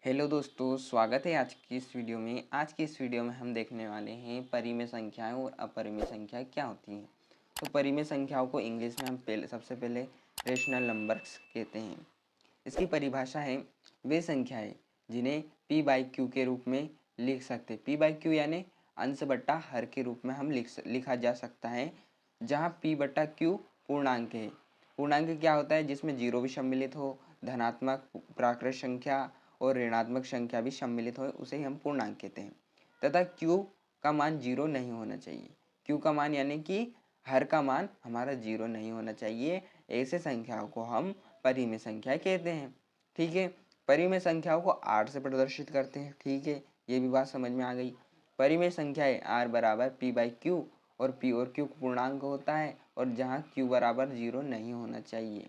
Hello दोस्तों, स्वागत है आज की इस वीडियो में। आज की इस वीडियो में हम देखने वाले हैं परिमेय संख्याएं और अपरिमेय संख्याएं क्या होती हैं। तो परिमेय संख्याओं को इंग्लिश में हम सबसे पहले रेशनल नंबर्स कहते हैं। इसकी परिभाषा है वे संख्याएं जिन्हें p बाई क्यू के रूप में लिख सकते। p बाई क्यू यानी अंश बट्टा हर के रूप में हम लिखा जा सकता है, जहाँ p बट्टा क्यू पूर्णांक है। पूर्णांक क्या होता है? जिसमें जीरो भी सम्मिलित हो, धनात्मक प्राकृत संख्या और ऋणात्मक संख्या भी सम्मिलित हो, उसे हम पूर्णांक कहते हैं। तथा q का मान जीरो नहीं होना चाहिए। q का मान यानी कि हर का मान हमारा जीरो नहीं होना चाहिए। ऐसे संख्याओं को हम परिमेय संख्या कहते हैं। ठीक है, परिमेय संख्याओं को r से प्रदर्शित करते हैं। ठीक है, ये भी बात समझ में आ गई। परिमेय संख्याएं r बराबर p बाई क्यू और p और q पूर्णांक होता है, और जहाँ q बराबर जीरो नहीं होना चाहिए।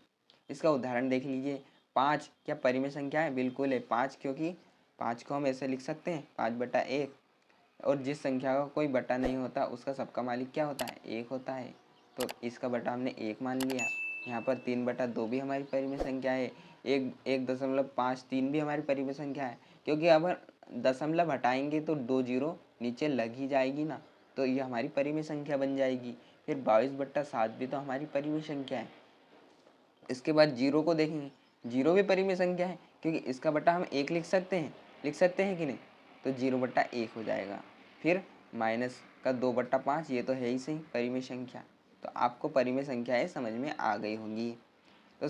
इसका उदाहरण देख लीजिए। 5 क्या परिमेय संख्या है? बिल्कुल है 5, क्योंकि 5 को हम ऐसे लिख सकते हैं 5/1। और जिस संख्या का कोई बटा नहीं होता उसका सबका मालिक क्या होता है? 1 होता है। तो इसका बटा हमने 1 मान लिया। यहाँ पर 3/2 भी हमारी परिमेय संख्या है। 1.53 भी हमारी परिमेय संख्या है, क्योंकि अगर दशमलव हटाएंगे तो 2 जीरो नीचे लग ही जाएगी ना, तो ये हमारी परिमेय संख्या बन जाएगी। फिर 22/7 भी तो हमारी परिमेय संख्या है। इसके बाद जीरो को देखेंगे, जीरो भी परिमेय संख्या है, क्योंकि इसका बटा हम 1 लिख सकते हैं कि नहीं? तो 0/1 हो जाएगा। फिर माइनस का 2/5, ये तो है ही सही परिमेय संख्या। तो आपको परिमेय संख्याएं समझ में आ गई होंगी। तो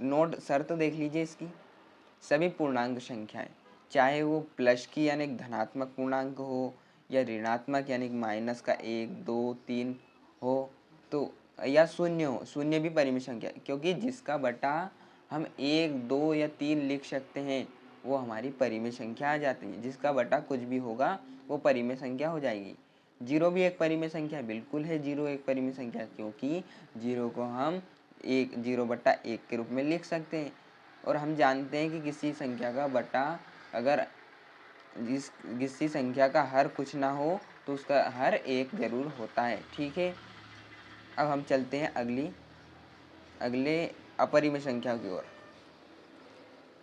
नोट शर्त देख लीजिए इसकी। सभी पूर्णांक संख्याएं, चाहे वो प्लस की यानी धनात्मक पूर्णांक हो, या ऋणात्मक यानी माइनस का 1, 2, 3 हो, तो या शून्य हो, शून्य भी परिमेय संख्या, क्योंकि जिसका बटा हम 1, 2 या 3 लिख सकते हैं वो हमारी परिमेय संख्या आ जाती है। जिसका बटा कुछ भी होगा वो परिमेय संख्या हो जाएगी। जीरो भी एक परिमेय संख्या, बिल्कुल है जीरो एक परिमेय संख्या, क्योंकि जीरो को हम 0/1 के रूप में लिख सकते हैं। और हम जानते हैं कि किसी संख्या का बटा अगर किसी संख्या का हर कुछ ना हो तो उसका हर एक जरूर होता है। ठीक है, अब हम चलते हैं अगले अपरिमेय संख्या की ओर।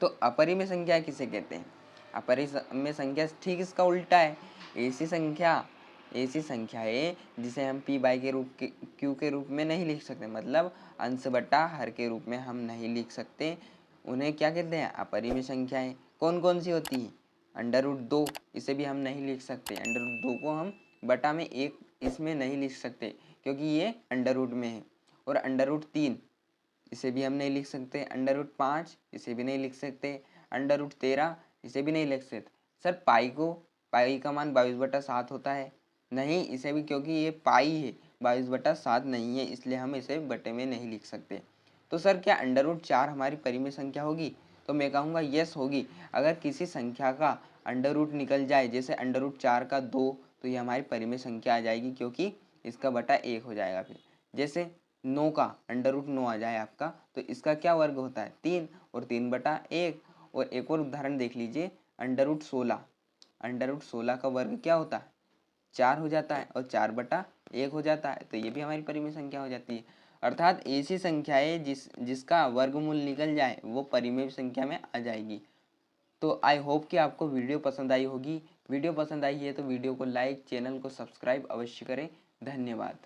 तो अपरिमेय संख्या किसे कहते हैं? अपरिमेय संख्या ठीक इसका उल्टा है। ऐसी संख्या है जिसे हम p बाई क्यू के रूप में नहीं लिख सकते, मतलब अंश बटा हर के रूप में हम नहीं लिख सकते। उन्हें क्या कहते हैं? अपरिमेय संख्याएं। कौन कौन सी होती हैं? √2, इसे भी हम नहीं लिख सकते। √2 को हम बटा में 1 इसमें नहीं लिख सकते, क्योंकि ये अंडर में है। और √3, इसे भी हम नहीं लिख सकते। √5, इसे भी नहीं लिख सकते। √13, इसे भी नहीं लिख सकते। सर पाई का मान 22/7 होता है, नहीं, इसे भी, क्योंकि ये पाई है 22/7 नहीं है, इसलिए हम इसे बटे में नहीं लिख सकते। तो सर क्या √4 हमारी परिमेय संख्या होगी? तो मैं कहूँगा यस होगी। अगर किसी संख्या का अंडर रूट निकल जाए, जैसे √4 का 2, तो ये हमारी परिमेय संख्या आ जाएगी, क्योंकि इसका बटा 1 हो जाएगा। फिर जैसे 9 का √9 आ जाए आपका, तो इसका क्या वर्ग होता है? 3, और 3/1। और एक और उदाहरण देख लीजिए, √16 का वर्ग क्या होता है? 4 हो जाता है, और 4/1 हो जाता है, तो ये भी हमारी परिमेय संख्या हो जाती है। अर्थात ऐसी संख्याएं जिसका वर्गमूल निकल जाए वो परिमेय संख्या में आ जाएगी। तो आई होप कि आपको वीडियो पसंद आई होगी। वीडियो पसंद आई है तो वीडियो को लाइक, चैनल को सब्सक्राइब अवश्य करें। धन्यवाद।